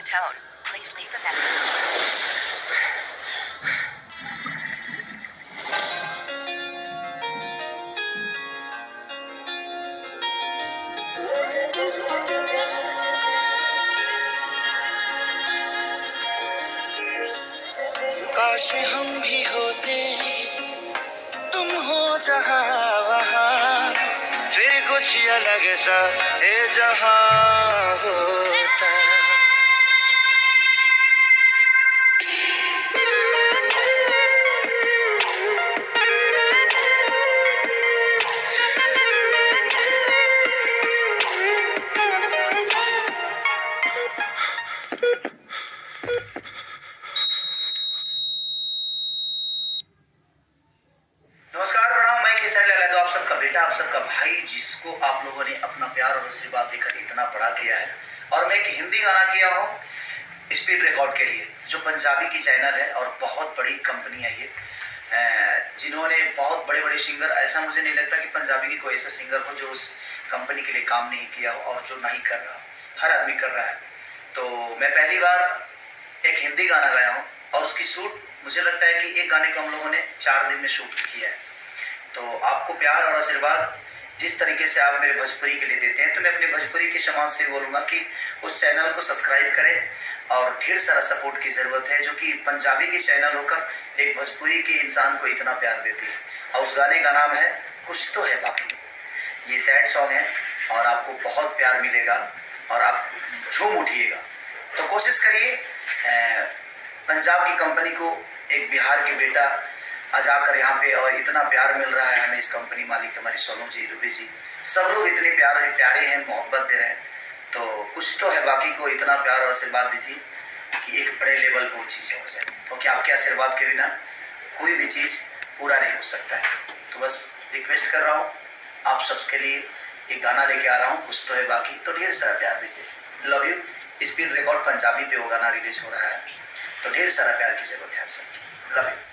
tone. Please leave a message. काश हम भी होते, तुम हो जहाँ वहाँ, फिर कुछ अलग सा ये जहाँ होता। नमस्कार, प्रणाम। मैं केसर लाला, तो आप सबका बेटा, आप सबका भाई, जिसको आप लोगों ने अपना प्यार और आशीर्वाद देकर इतना बड़ा किया है। और मैं एक हिंदी गाना किया हूँ स्पीड रिकॉर्ड के लिए, जो पंजाबी की चैनल है और बहुत बड़ी कंपनी है ये, जिन्होंने बहुत बड़े बड़े सिंगर, ऐसा मुझे नहीं लगता कि पंजाबी की कोई ऐसा सिंगर हो जो उस कंपनी के लिए काम नहीं किया हो, और जो नहीं कर रहा, हर आदमी कर रहा है। तो मैं पहली बार एक हिंदी गाना गाया हूँ, और उसकी शूट मुझे लगता है कि एक गाने को हम लोगों ने 4 दिन में शूट किया है। तो आपको प्यार और आशीर्वाद जिस तरीके से आप मेरे भोजपुरी के लिए देते हैं, तो मैं अपने भोजपुरी के समाज से बोलूँगा कि उस चैनल को सब्सक्राइब करें, और ढेर सारा सपोर्ट की ज़रूरत है, जो कि पंजाबी की चैनल होकर एक भोजपुरी के इंसान को इतना प्यार देती है। और उस गाने का नाम है कुछ तो है बाकी। ये सैड सॉन्ग है, और आपको बहुत प्यार मिलेगा, और आप झूम उठिएगा। तो कोशिश करिए, पंजाब की कंपनी को एक बिहार के बेटा आ जाकर यहाँ पे, और इतना प्यार मिल रहा है हमें, इस कंपनी मालिक हमारी सोनू जी, रूबी जी, सब लोग इतने प्यारे हैं, मोहब्बत दे रहे हैं। तो कुछ तो है बाकी को इतना प्यार और आशीर्वाद दीजिए कि एक बड़े लेवल पर चीज़ें हो जाए, क्योंकि आपके आशीर्वाद के बिना कोई भी चीज़ पूरा नहीं हो सकता है। तो बस रिक्वेस्ट कर रहा हूँ आप सबके लिए, एक गाना लेके आ रहा हूँ, कुछ तो है बाकी। तो ढेर सारा प्यार दीजिए। Love you. Speed record Punjabi पे वो गाना रिलीज हो रहा है, तो ढेर सारा प्यार की जरूरत है आप सबकी। Love you.